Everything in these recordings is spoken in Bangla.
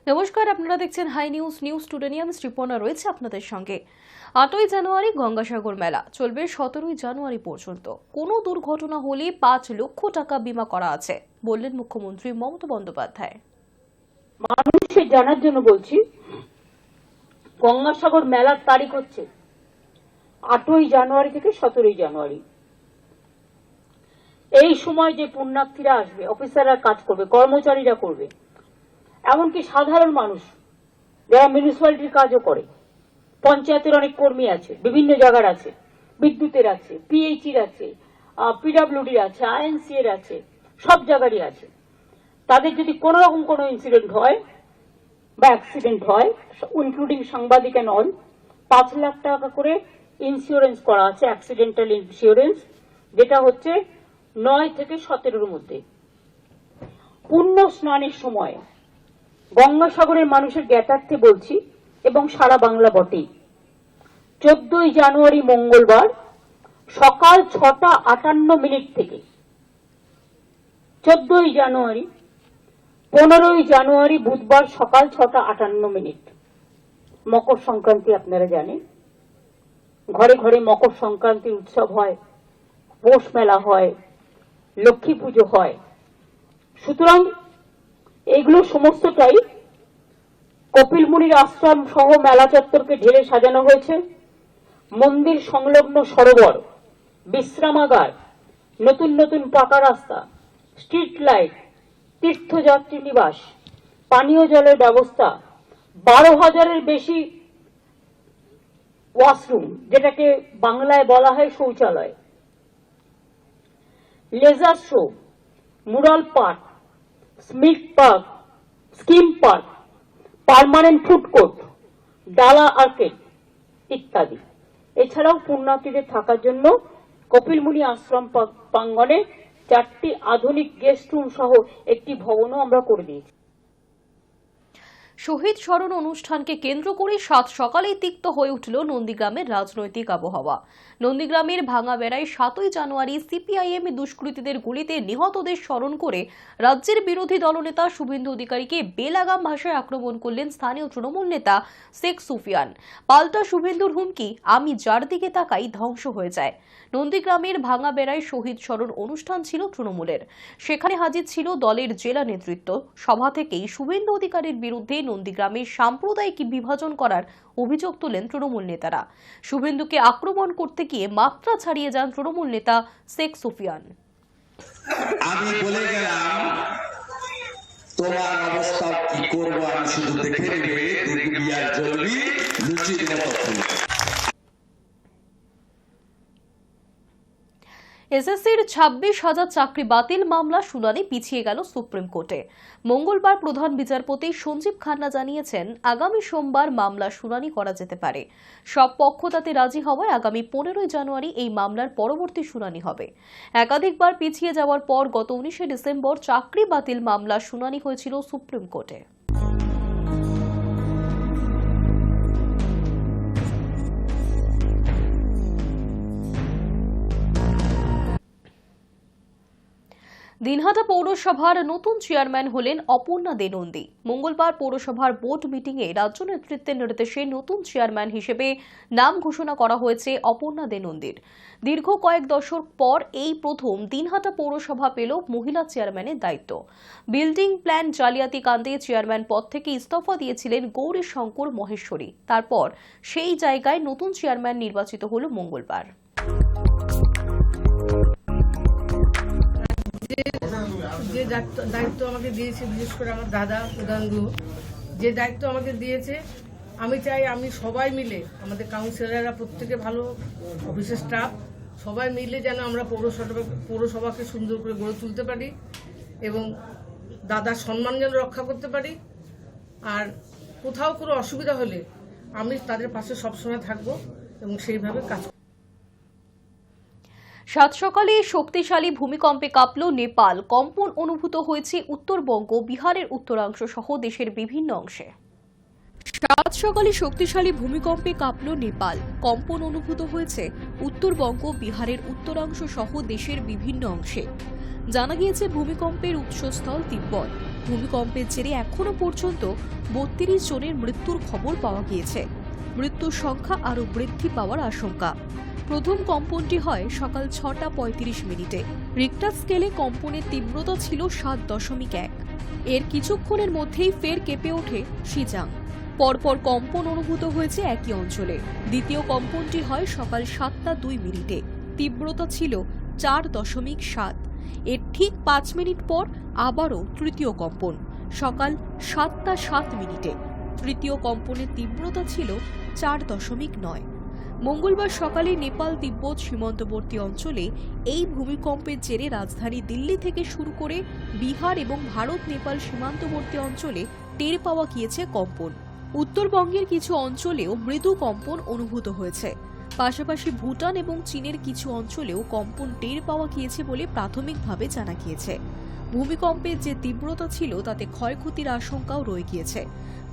নমস্কার, আপনারা দেখছেন হাই নিউজ নিউজ টুডে নিয়ে আমি শ্রীপর্ণা রয়েছে আপনাদের সঙ্গে। 8ই জানুয়ারি গঙ্গাসাগর মেলা চলবে 17ই জানুয়ারি পর্যন্ত। কোনো দুর্ঘটনা হলে 5 লক্ষ টাকা বীমা করা আছে বললেন মুখ্যমন্ত্রী মমতা বন্দ্যোপাধ্যায়। মানুষের জানার জন্য বলছি, গঙ্গাসাগর মেলার তারিখ হচ্ছে 8ই জানুয়ারি থেকে 17ই জানুয়ারি। এই সময় যে পুণ্যার্থীরা আসবে, অফিসাররা কাজ করবে, কর্মচারীরা করবে, এমনকি সাধারণ মানুষ যারা মিউনিসিপ্যালিটির কাজও করে, পঞ্চায়েতের অনেক কর্মী আছে, বিভিন্ন জায়গার আছে, বিদ্যুতের আছে, পিএইচির আছে, পিডব্লিউডির আছে, আইএনসি এর আছে, সব জায়গারই আছে। তাদের যদি কোন রকম কোনো ইনসিডেন্ট হয় বা অ্যাক্সিডেন্ট হয়, ইনক্লুডিং সাংবাদিক এন্ড অল, 5 লাখ টাকা করে ইন্স্যুরেন্স করা আছে, অ্যাক্সিডেন্টাল ইন্স্যুরেন্স, যেটা হচ্ছে 9 থেকে 17-র মধ্যে। পুণ্য স্নানের সময় গঙ্গাসাগরের মানুষের জ্ঞাতার্থে বলছি, এবং সারা বাংলা বটেই, 14ই জানুয়ারি মঙ্গলবার সকাল 6:58 থেকে 14ই জানুয়ারি 15ই জানুয়ারি বুধবার সকাল 6:58, মকর সংক্রান্তি আপনারা জানেন। ঘরে ঘরে মকর সংক্রান্তির উৎসব হয়, পৌষ মেলা হয়, লক্ষ্মী পুজো হয়। সুতরাং এগুলো সমস্তটাই কপিল মুনির আশ্রম সহ মেলা চত্বরকে ঢেলে সাজানো হয়েছে। মন্দির সংলগ্ন সরোবর, বিশ্রামাগার, নতুন নতুন পাকা রাস্তা, স্ট্রিট লাইট, তীর্থযাত্রী নিবাস, পানীয় জলের ব্যবস্থা, 12,000-এর বেশি ওয়াশরুম, যেটাকে বাংলায় বলা হয় শৌচালয়, laser show, mural park, scheme park, permanent food court, ডালা আর্কেড ইত্যাদি। এছাড়াও পুণ্যার্থীদের থাকার জন্য কপিল মুনি আশ্রম প্রাঙ্গণে 4টি আধুনিক গেস্ট রুম সহ একটি ভবনও আমরা করে দিয়েছি। শহীদ স্মরণ অনুষ্ঠানকে কেন্দ্র করে সাত সকালেই তিক্ত হয়ে উঠল নন্দীগ্রামের রাজনৈতিক আবহাওয়া। নন্দীগ্রামের ভাঙাবেড়ায় 7ই জানুয়ারি সিপিআইএম দুষ্কৃতীদের গুলিতে নিহতদের স্মরণ করে রাজ্যের বিরোধী দলনেতা শুভেন্দু অধিকারীকে বেলাগাম ভাষায় আক্রমণ করলেন স্থানীয় তৃণমূল নেতা শেখ সুফিয়ান। পাল্টা শুভেন্দুর হুমকি, আমি যার দিকে তাকাই ধ্বংস হয়ে যায়। নন্দীগ্রামের ভাঙাবেড়ায় শহীদ স্মরণ অনুষ্ঠান ছিল তৃণমূলের। সেখানে হাজির ছিল দলের জেলা নেতৃত্ব। সভা থেকেই শুভেন্দু অধিকারীর বিরুদ্ধে নন্দীগ্রামের সাম্প্রদায়িক বিভাজন করার অভিযোগ তোলেন তৃণমূল নেতারা। শুভেন্দুকে আক্রমণ করতে গিয়ে মাত্রা ছাড়িয়ে যান তৃণমূল নেতা শেখ সুফিয়ান। আমি বলে গেলাম, তোমার অবস্থা কি করবো আমি শুধু দেখে নেবে, দেখবি আর জ্বলবি লুচির মতো। এসএসসির 26,000 চাকরি বাতিল মামলা শুনানি পিছিয়ে গেল সুপ্রিম কোর্টে। মঙ্গলবার প্রধান বিচারপতি সঞ্জীব খান্না জানিয়েছেন, আগামী সোমবার মামলা শুনানি করা যেতে পারে। সব পক্ষ তাতে রাজি হওয়ায় আগামী 15ই জানুয়ারি এই মামলার পরবর্তী শুনানি হবে। একাধিকবার পিছিয়ে যাওয়ার পর গত 19শে ডিসেম্বর চাকরি বাতিল মামলা শুনানি হয়েছিল সুপ্রিম কোর্টে। দিনহাটা পৌরসভার নতুন চেয়ারম্যান হলেন অপর্ণা দে নন্দী। মঙ্গলবার পৌরসভার বোর্ড মিটিংয়ে রাজ্য নেতৃত্বের নির্দেশে নতুন চেয়ারম্যান হিসেবে নাম ঘোষণা করা হয়েছে অপর্ণা দে নন্দীর। দীর্ঘ কয়েক দশক পর এই প্রথম দিনহাটা পৌরসভা পেল মহিলা চেয়ারম্যানের দায়িত্ব। বিল্ডিং প্ল্যান জালিয়াতি কাণ্ডে চেয়ারম্যান পদ থেকে ইস্তফা দিয়েছিলেন গৌরী শঙ্কর মহেশ্বরী। তারপর সেই জায়গায় নতুন চেয়ারম্যান নির্বাচিত হল মঙ্গলবার। যে দায়িত্ব আমাকে দিয়েছে, বিশেষ করে আমার দাদা উদাঙ্গু যে দায়িত্ব আমাকে দিয়েছে, আমি চাই আমি সবাই মিলে, আমাদের কাউন্সিলররা প্রত্যেকে ভালো, অফিসের স্টাফ সবাই মিলে যেন আমরা পৌরসভাকে সুন্দর করে গড়ে তুলতে পারি এবং দাদার সম্মান যেন রক্ষা করতে পারি। আর কোথাও কোনো অসুবিধা হলে আমি তাদের পাশে সবসময় থাকবো এবং সেইভাবে কাজ করব। সাত সকালে শক্তিশালী ভূমিকম্পে কাঁপল নেপাল। কম্পন অনুভূত হয়েছে উত্তরবঙ্গ, বিহারের উত্তরাংশ সহ দেশের বিভিন্ন অংশে। সাত সকালে শক্তিশালী ভূমিকম্পে কাঁপল নেপাল। কম্পন অনুভূত হয়েছে উত্তরবঙ্গ, বিহারের উত্তরাংশ সহ দেশের বিভিন্ন অংশে। জানা গিয়েছে ভূমিকম্পের উৎসস্থল তিব্বত। ভূমিকম্পের জেরে এখনো পর্যন্ত ৩২ জনের মৃত্যুর খবর পাওয়া গিয়েছে। মৃত্যুর সংখ্যা আরও বৃদ্ধি পাওয়ার আশঙ্কা। প্রথম কম্পনটি হয় সকাল ৬টা ৩৫ রিক্টার স্কেলে কম্পনের তীব্রতা ছিল ৭.১। এর কিছুক্ষণের মধ্যেই ফের কেঁপে ওঠে শিজাং। পরপর কম্পন অনুভূত হয়েছে একই অঞ্চলে। দ্বিতীয় কম্পনটি হয় সকাল ৭টা ২ তীব্রতা ছিল ৪.৭। এর ঠিক ৫ মিনিট পর আবারও তৃতীয় কম্পন সকাল ৭টা ৭। তৃতীয় কম্পনের তীব্রতা ছিল ৪.৯। মঙ্গলবার সকালে নেপাল তিব্বত সীমান্তবর্তী অঞ্চলে এই ভূমিকম্পের জেরে রাজধানী দিল্লি থেকে শুরু করে বিহার এবং ভারত নেপাল সীমান্তবর্তী অঞ্চলে টের পাওয়া গিয়েছে কম্পন। উত্তরবঙ্গের কিছু অঞ্চলেও মৃদু কম্পন অনুভূত হয়েছে। পাশাপাশি ভুটান এবং চীনের কিছু অঞ্চলেও কম্পন টের পাওয়া গিয়েছে বলে প্রাথমিকভাবে জানা গিয়েছে। ভূমিকম্পের যে তীব্রতা ছিল তাতে ক্ষয়ক্ষতির আশঙ্কাও রয়ে গিয়েছে।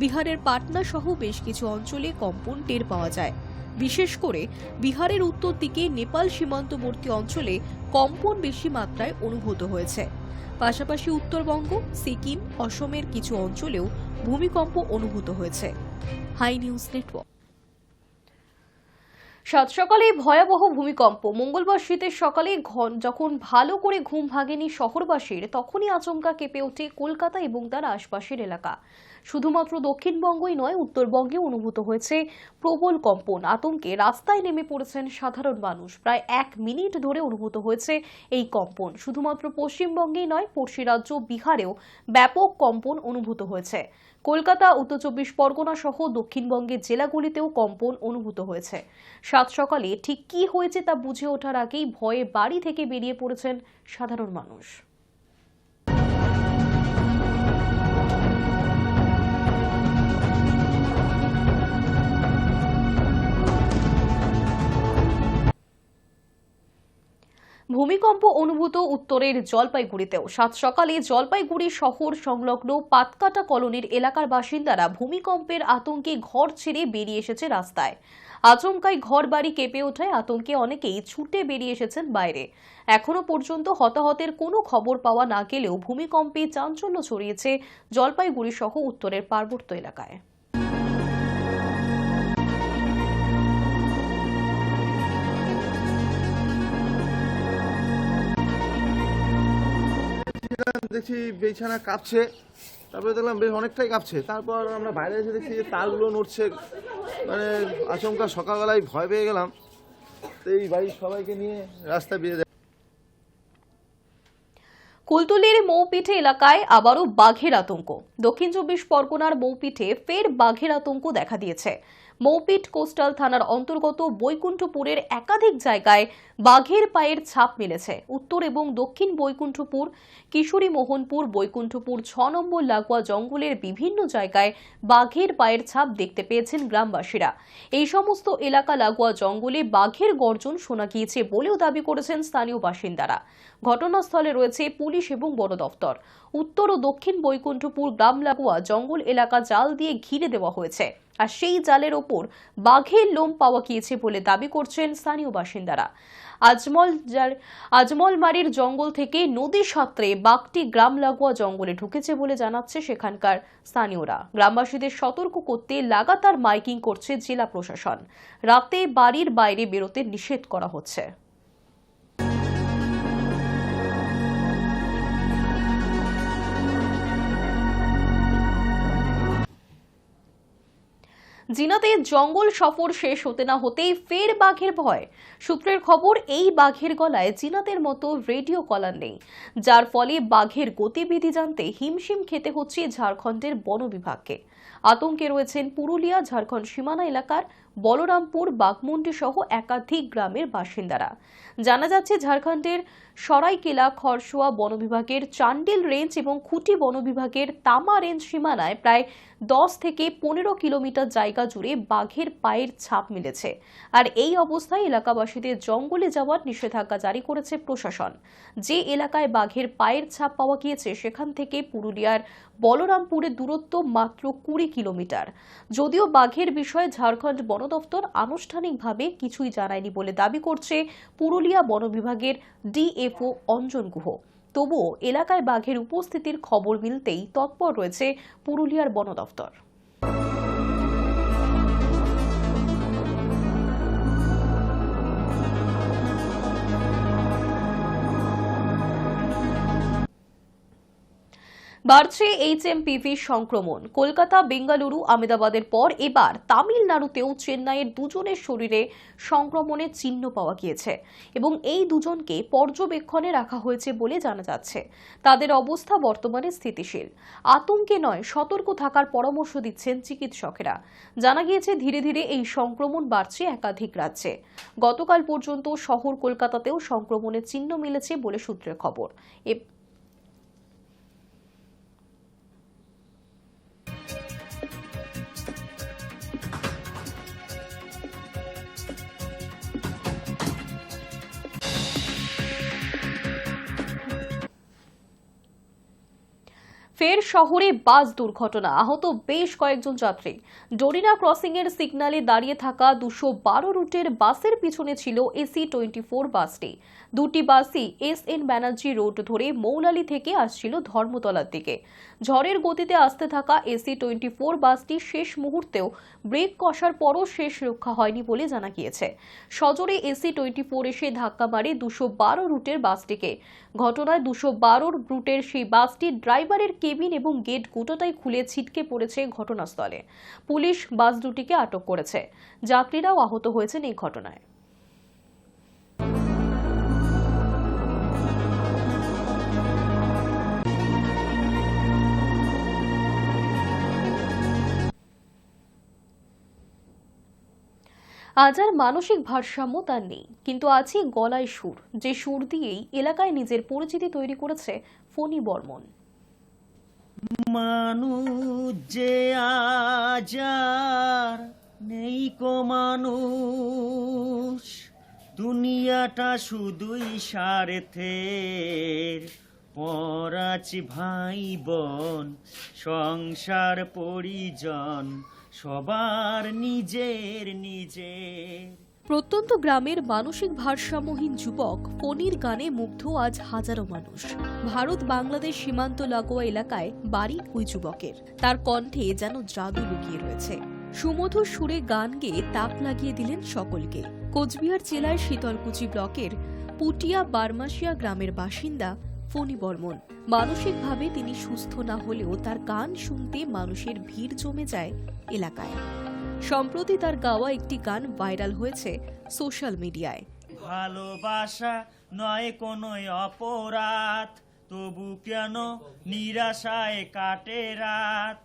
বিহারের পাটনা সহ বেশ কিছু অঞ্চলে কম্পন টের পাওয়া যায়। বিশেষ করে বিহারের উত্তর দিকে নেপাল সীমান্তবর্তী অঞ্চলে কম্পন বেশি মাত্রায় অনুভূত হয়েছে। পাশাপাশি উত্তরবঙ্গ, সিকিম, অসমের কিছু অঞ্চলেও ভূমিকম্প অনুভূত হয়েছে। Hi news network. সাত সকালে ভয়াবহ ভূমিকম্প। মঙ্গলবার শীতের সকালে যখন ভালো করে ঘুম ভাঙেনি শহরবাসীর, তখনই আচমকা কেঁপে ওঠে কলকাতা এবং তার আশপাশের এলাকা। শুধুমাত্র দক্ষিণবঙ্গই নয়, উত্তরবঙ্গে অনুভূত হয়েছে প্রবল কম্পন। আতঙ্কে রাস্তায় নেমে পড়েছেন সাধারণ মানুষ। প্রায় ১ মিনিট ধরে অনুভূত হয়েছে এই কম্পন। শুধুমাত্র পশ্চিমবঙ্গেই নয়, পড়শি রাজ্য বিহারেও ব্যাপক কম্পন অনুভূত হয়েছে। কলকাতা, উত্তর ২৪ পরগনা সহ দক্ষিণবঙ্গের জেলাগুলিতেও কম্পন অনুভূত হয়েছে। সাত সকালে ঠিক কি হয়েছে তা বুঝে ওঠার আগেই ভয়ে বাড়ি থেকে বেরিয়ে পড়েছেন সাধারণ মানুষ। ভূমিকম্প অনুভূত উত্তরের জলপাইগুড়িতেও। সাত সকালে জলপাইগুড়ি শহর সংলগ্ন পাতকাটা কলোনির এলাকার বাসিন্দারা ভূমিকম্পের আতঙ্কে ঘর ছেড়ে বেরিয়ে এসেছে রাস্তায়। আচমকাই ঘর বাড়ি কেঁপে ওঠায় আতঙ্কে অনেকেই ছুটে বেরিয়ে এসেছেন বাইরে। এখনো পর্যন্ত হতাহতের কোনো খবর পাওয়া না গেলেও ভূমিকম্পে চাঞ্চল্য ছড়িয়েছে জলপাইগুড়ি সহ উত্তরের পার্বত্য এলাকায়। দেখছি বিছানা কাঁপছে, তারপরে দেখলাম বেশ অনেকটাই কাঁপছে। তারপর আমরা বাইরে এসে দেখছি যে তারগুলো নড়ছে, মানে আচমকা সকালবেলায় ভয় পেয়ে গেলাম। তো এই বাড়ির সবাইকে নিয়ে রাস্তা বেরিয়ে যায়। কুলতলির মৌপিঠে এলাকায় আবারও বাঘের আতঙ্ক। দক্ষিণ ২৪ পরগনার মৌপিঠে ফের বাঘের আতঙ্ক দেখা দিয়েছে। মৌপিঠ কোস্টাল থানার অন্তর্গত বৈকুণ্ঠপুরের একাধিক জায়গায় বাঘের পায়ের ছাপ মিলেছে। উত্তর এবং দক্ষিণ বৈকুণ্ঠপুর, কিশোরী মোহনপুর, বৈকুণ্ঠপুর ৬ নম্বর লাগোয়া জঙ্গলের বিভিন্ন জায়গায় বাঘের পায়ের ছাপ দেখতে পেয়েছেন গ্রামবাসীরা। এই সমস্ত এলাকা লাগোয়া জঙ্গলে বাঘের গর্জন শোনা গিয়েছে বলেও দাবি করেছেন স্থানীয় বাসিন্দারা। ঘটনাস্থলে রয়েছে পুলিশ এবং বন দফতর। উত্তর ও দক্ষিণ বৈকুণ্ঠপুর গ্রাম লাগোয়া জঙ্গল এলাকা জাল দিয়ে ঘিরে দেওয়া হয়েছে, আর সেই জালের ওপর বাঘের লোম পাওয়া গিয়েছে বলে দাবি করছেন স্থানীয় বাসিন্দারা। আজমলমারির জঙ্গল থেকে নদী সাঁতরে বাঘটি গ্রাম লাগোয়া জঙ্গলে ঢুকেছে বলে জানাচ্ছে সেখানকার স্থানীয়রা। গ্রামবাসীদের সতর্ক করতে লাগাতার মাইকিং করছে জেলা প্রশাসন। রাতে বাড়ির বাইরে বেরোতে নিষেধ করা হচ্ছে। জিনাতে জঙ্গল সফর শেষ হতে না হতেই ফের বাঘের ভয়। সূত্রের খবর, এই বাঘের গলায় জিনাতের মতো রেডিও কলার নেই, যার ফলে বাঘের গতিবিধি জানতে হিমশিম খেতে হচ্ছে ঝাড়খণ্ডের বন বিভাগকে। আতঙ্কে রয়েছেন পুরুলিয়া ঝাড়খণ্ড সীমানা এলাকার বলরামপুর, বাঘমুন্ডি সহ একাধিক গ্রামের বাসিন্দারা। জানা যাচ্ছে ঝাড়খণ্ডের সরাইকেলা খরসোয়া বন বিভাগের চান্ডিল রেঞ্জ এবং খুঁটি বন বিভাগের তামা রেঞ্জ সীমানায় প্রায় 10 থেকে 15 কিলোমিটার জায়গা জুড়ে বাঘের পায়ের ছাপ মিলেছে। আর এই অবস্থায় এলাকাবাসীদের জঙ্গলে যাওয়ার নিষেধাজ্ঞা জারি করেছে প্রশাসন। যে এলাকায় বাঘের পায়ের ছাপ পাওয়া গিয়েছে সেখান থেকে পুরুলিয়ার বলরামপুরের দূরত্ব মাত্র 20 কিলোমিটার। যদিও বাঘের বিষয়ে ঝাড়খণ্ড বন দফতর আনুষ্ঠানিকভাবে কিছুই জানায়নি বলে দাবি করছে পুরুলিয়া বন বিভাগের ডিএফও অঞ্জন গুহ। তবুও এলাকায় বাঘের উপস্থিতির খবর মিলতেই তৎপর রয়েছে পুরুলিয়ার বন দফতর। বাড়ছে HMPV সংক্রমণ। কলকাতা, বেঙ্গালুরু, আহমেদাবাদের পর এবার তামিলনাড়ুতেও চেন্নাইয়ের দুজনের শরীরে সংক্রমণের চিহ্ন পাওয়া গিয়েছে এবং এই দুজনকে পর্যবেক্ষণে রাখা হয়েছে বলে জানা যাচ্ছে। তাদের অবস্থা বর্তমানে স্থিতিশীল। আতঙ্কে নয়, সতর্ক থাকার পরামর্শ দিচ্ছেন চিকিৎসকেরা। জানা গিয়েছে ধীরে ধীরে এই সংক্রমণ বাড়ছে একাধিক রাজ্যে। গতকাল পর্যন্ত শহর কলকাতাতেও সংক্রমণের চিহ্ন মিলেছে বলে সূত্রের খবর। ফের শহরে বাস দুর্ঘটনা, আহত বেশ কয়েকজন যাত্রী। ডোরিনা ক্রসিং এর সিগন্যালে দাঁড়িয়ে থাকা 212 রুটের বাসের পিছনে ছিল AC24 বাসটি। দুটি বাসই SN ব্যানার্জি রোড ধরে মৌলালি থেকে আসছিল ধর্মতলার দিকে। ঝড়ের গতিতে আসতে থাকা AC24 বাসটি শেষ মুহূর্তেও ব্রেক কষার পরও শেষ রক্ষা হয়নি বলে জানা গিয়েছে। সজোরে AC24 এসে ধাক্কা মারে 212 রুটের বাসটিকে। ঘটনায় 212 রুটের সেই বাসটি ড্রাইভারের কেবিন এবং গেট গোটাটাই খুলে ছিটকে পড়েছে ঘটনাস্থলে। পুলিশ বাস দুটিকে আটক করেছে। যাত্রীরাও আহত হয়েছেন এই ঘটনায়। আজ আর মানসিক ভারসাম্য তার নেই, কিন্তু আছে গলায় সুর, যে সুর দিয়েই এলাকায় নিজের পরিচিতি তৈরি করেছে ফণী বর্মন। মানুষ যে আজ আর নেই কো মানুষ, দুনিয়াটা শুধুই স্বার্থের। পরাছি ভাই বোন, সংসার পরিজন, সবার নিজের নিজের। প্রত্যন্ত গ্রামের মানসিক ভারসাম্যহীন যুবক ফণীর গানে মুগ্ধ আজ হাজারো মানুষ। ভারত বাংলাদেশ সীমান্ত লাগোয়া এলাকায় বাড়ি ওই যুবকের। তার কণ্ঠে যেন জাদু লুকিয়ে রয়েছে। সুমধুর সুরে গান গেয়ে তাক লাগিয়ে দিলেন সকলকে। কোচবিহার জেলার শীতলকুচি ব্লকের পুটিয়া বারমাসিয়া গ্রামের বাসিন্দা ফণী বর্মন। মানসিকভাবে তিনি সুস্থ না হলেও তার গান শুনতে মানুষের ভিড় জমে যায় এলাকায়। সম্প্রতি তার গাওয়া একটি গান ভাইরাল হয়েছে সোশ্যাল মিডিয়ায়। ভালোবাসা নয় কোনো অপরাধ, তবু কেন নিরাশায় কাটে রাত।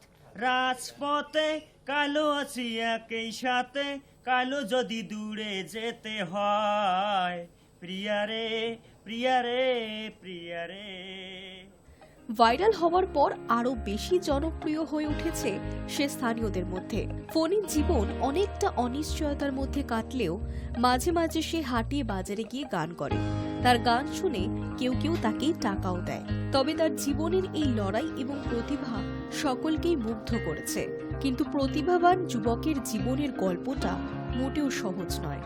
রাজপথে কালো আছি একই সাথে, কালো যদি দূরে যেতে হয়। প্রিয়ারে প্রিয়ারে প্রিয়ারে। ভাইরাল হওয়ার পর আরো বেশি জনপ্রিয় হয়ে উঠেছে সে স্থানীয়দের মধ্যে। ফণীর জীবন অনেকটা অনিশ্চয়তার মধ্যে কাটলেও মাঝে মাঝে সে হাটে বাজারে গিয়ে গান করে। তার গান শুনে কেউ কেউ তাকে টাকাও দেয়। তবে তার জীবনের এই লড়াই এবং প্রতিভা সকলকেই মুগ্ধ করেছে। কিন্তু প্রতিভাবান যুবকের জীবনের গল্পটা মোটেও সহজ নয়।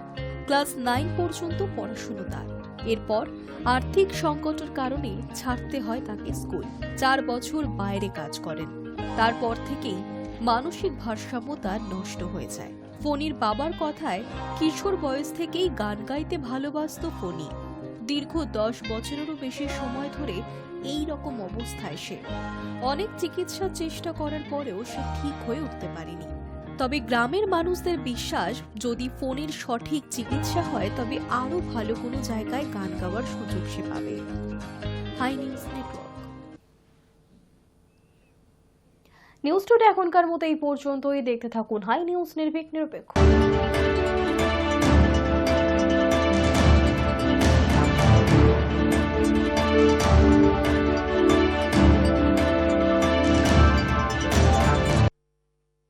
ক্লাস 9 পর্যন্ত পড়াশুনো তার। এরপর আর্থিক সংকটের কারণে ছাড়তে হয় তাকে স্কুল। 4 বছর বাইরে কাজ করেন। তারপর থেকেই মানসিক ভারসাম্য তার নষ্ট হয়ে যায়। ফণীর বাবার কথায় কিশোর বয়স থেকেই গান গাইতে ভালোবাসত ফণী। দীর্ঘ 10 বছরেরও বেশি সময় ধরে এই রকম অবস্থায় সে। অনেক চিকিৎসার চেষ্টা করার পরেও সে ঠিক হয়ে উঠতে পারেনি। তবে গ্রামের মানুষদের বিশ্বাস, যদি ফণীর সঠিক চিকিৎসা হয় তবে আরো ভালো কোনো জায়গায় গান গাওয়ার সুযোগ সে পাবে। Hi news network. News today এখনকার মতো এই পর্যন্তই। দেখতে থাকুন হাই নিউজ, নির্ভীক নিরপেক্ষ।